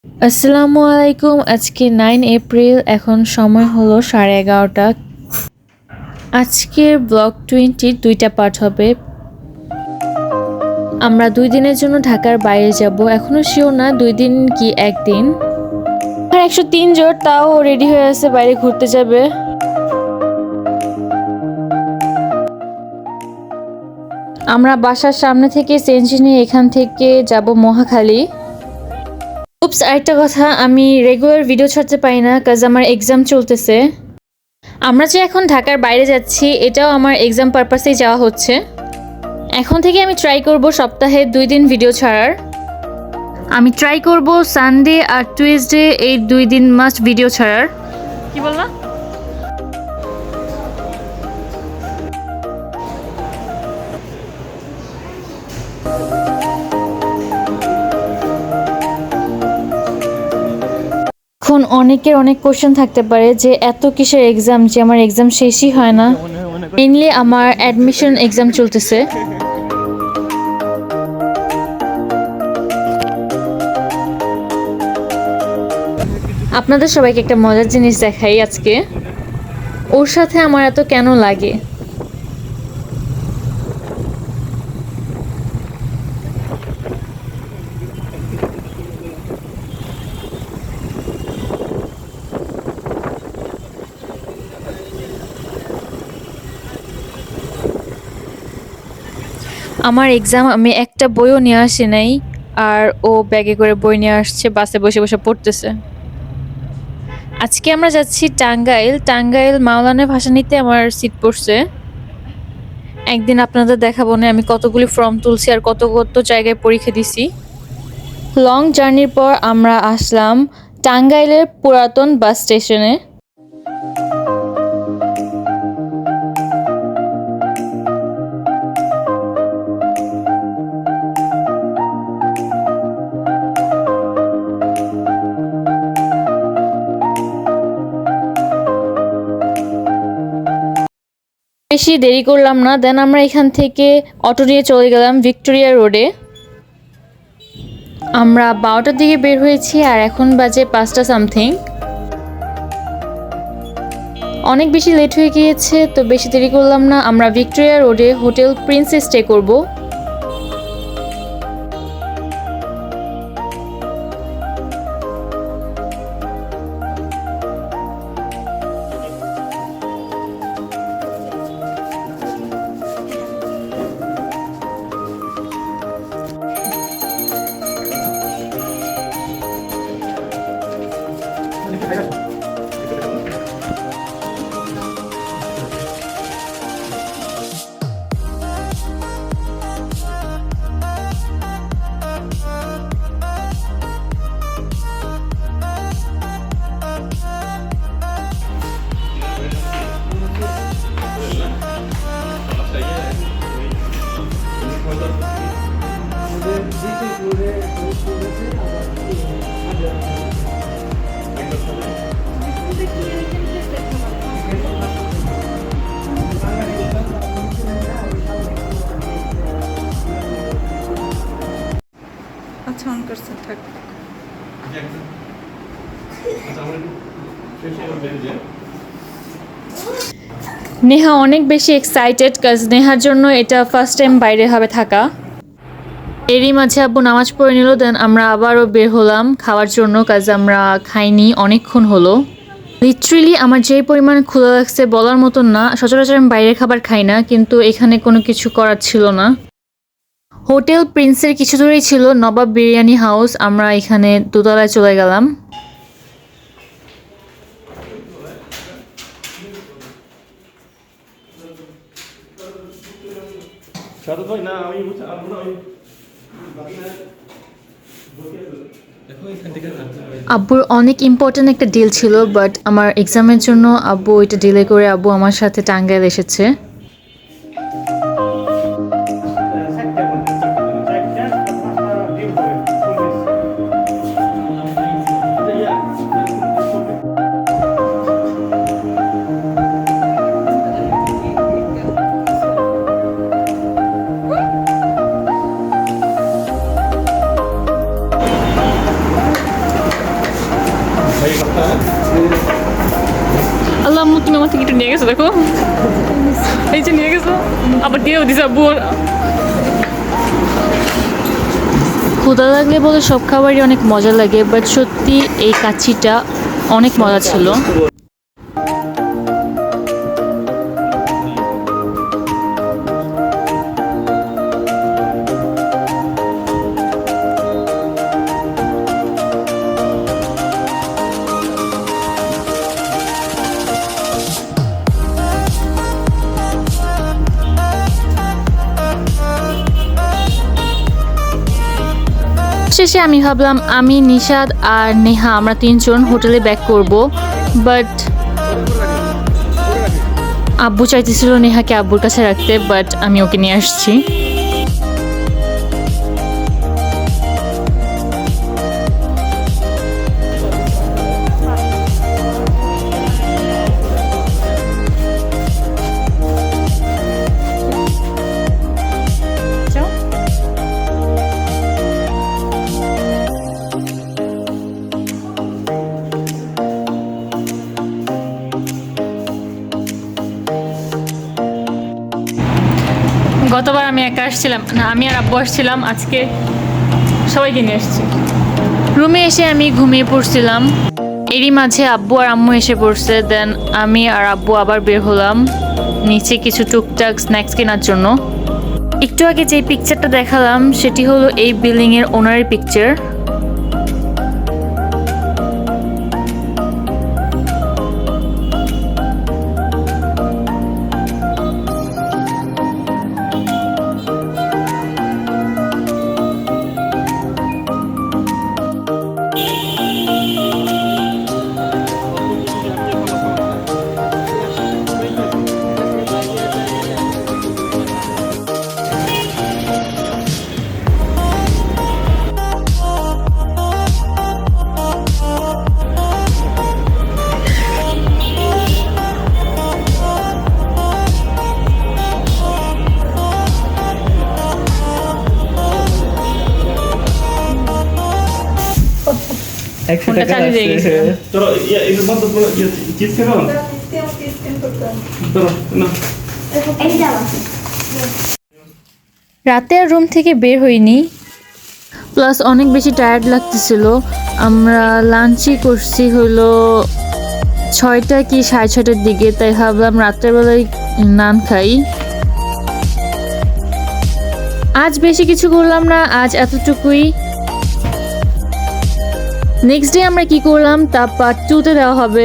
আসসালামু আলাইকুম। আজকে 9 এপ্রিল, এখন সময় হলো 11:30। আজকের ব্লগ 20 দুইটা পার্ট হবে। আমরা 2 দিনের জন্য ঢাকার বাইরে যাব, এখনো শিওর না 2 দিন কি একদিন। আর 103 জন তাও রেডি হয়ে আছে, বাইরে ঘুরতে যাবে। আমরা বাসার সামনে থেকে চেঞ্জ নিয়ে এখান থেকে যাব মহাখালী। উপস, আরেকটা কথা, আমি রেগুলার ভিডিও ছাড়তে পারি না কাজ আমার এক্সাম চলতেছে। আমরা যে এখন ঢাকার বাইরে যাচ্ছি, এটাও আমার এক্সাম পারপাসেই যাওয়া হচ্ছে। এখন থেকে আমি ট্রাই করব সপ্তাহে 2 দিন ভিডিও ছাড়ার। আমি ট্রাই করব সানডে আর টুইসডে এই 2 দিন মাস্ট ভিডিও ছাড়ার। কি বললা? এখন অনেকের অনেক কোশ্চেন থাকতে পারে যে এত কিসের এক্সাম, যে আমার এক্সাম শেষই হয় না। মেইনলি আমার অ্যাডমিশন এক্সাম চলতেছে। আপনাদের সবাইকে একটা মজার জিনিস দেখাই আজকে। ওর সাথে আমার এত কেন লাগে? আমার এক্সাম, আমি একটা বইও নিয়ে আসি নাই, আর ও ব্যাগে করে বই নিয়ে আসছে, বাসে বসে বসে পড়তেছে। আজকে আমরা যাচ্ছি টাঙ্গাইল মাওলানা ভাসানীতে আমার সিট পড়ছে। একদিন আপনাদের দেখাবো না আমি কতগুলি ফর্ম তুলছি আর কত কত জায়গায় পরীক্ষা দিছি। লং জার্নির পর আমরা আসলাম টাঙ্গাইলের পুরাতন বাস স্টেশনে। বেশি দেরি করলাম না, দেন আমরা এখান থেকে অটো নিয়ে চলে গেলাম ভিক্টোরিয়া রোডে। আমরা 12টার দিকে বের হয়েছি আর এখন বাজে 5টা সামথিং। অনেক বেশি লেট হয়ে গিয়েছে, তো বেশি দেরি করলাম না, আমরা ভিক্টোরিয়া রোডে হোটেল প্রিন্সে স্টে করব। আচ্ছা, অন করছে, থাক। নেহা অনেক বেশি এক্সাইটেড, কাজ নেহার জন্য এটা ফার্স্ট টাইম বাইরে হবে থাকা। এরই মাঝে আব্বু নামাজ পড়ে নিল, দেন আমরা আবারও বের হলাম খাওয়ার জন্য, কাজ আমরা খাইনি অনেকক্ষণ হলো। লিটারেলি আমার যেই পরিমাণ ক্ষুধা লাগছে বলার মতন না। সচরাচর আমি বাইরের খাবার খাই না, কিন্তু এখানে কোনো কিছু করার ছিল না। হোটেল প্রিন্সের কিছু দূরেই ছিল নবাব বিরিয়ানি হাউস, আমরা এখানে দোতলায় চলে গেলাম। আব্বুর অনেক ইম্পর্টেন্ট একটা ডিল ছিল, বাট আমার এক্সামের জন্য আব্বু ওইটা ডিলে করে আব্বু আমার সাথে টাঙ্গাইল এসেছে। আল্লাহ আম্মু তুমি আমার থেকে একটু নিয়ে গেছো দেখো এই যে নিয়ে গেছো আবার দিয়েও দিছে আব্বু ক্ষুধা লাগলে বলে সব খাবারই অনেক মজা লাগে বাট সত্যি এই কাচ্চিটা অনেক মজা ছিল শেষে আমি ভাবলাম আমি নিশাদ আর নেহা আমরা তিনজন হোটেলে ব্যাক করব বাট আব্বু চাইতেছিল নেহাকে আব্বুর কাছে রাখতে বাট আমি ওকে নিয়ে আসছি গতবার আমি একা আসছিলাম না আমি আর আব্বু আসছিলাম আজকে সবাইকে নিয়ে এসেছি রুমে এসে আমি ঘুমিয়ে পড়ছিলাম এরই মাঝে আব্বু আর আম্মু এসে পড়ছে দেন আমি আর আব্বু আবার বের হলাম নিচে কিছু টুকটাক স্ন্যাক্স কেনার জন্য একটু আগে যে পিকচারটা দেখালাম সেটি হলো এই বিল্ডিংয়ের ওনারের পিকচার ফোনটা চালিয়ে দিয়ে গেছে Pero, ya, itu mah tuh ya cheese kan? Pero, no. রাতে আর রুম থেকে বের হইনি প্লাস অনেক বেশি টায়ার্ড লাগতেছিল আমরা লাঞ্চই করছি হলো 6টা কি 6:30টার দিকে তাই ভাবলাম রাত্রেবেলায় নান খাই আজ বেশি কিছু করলাম না আজ এতটুকুই নেক্সট ডে আমরা কি করলাম তা পার্ট 2 তে দেওয়া হবে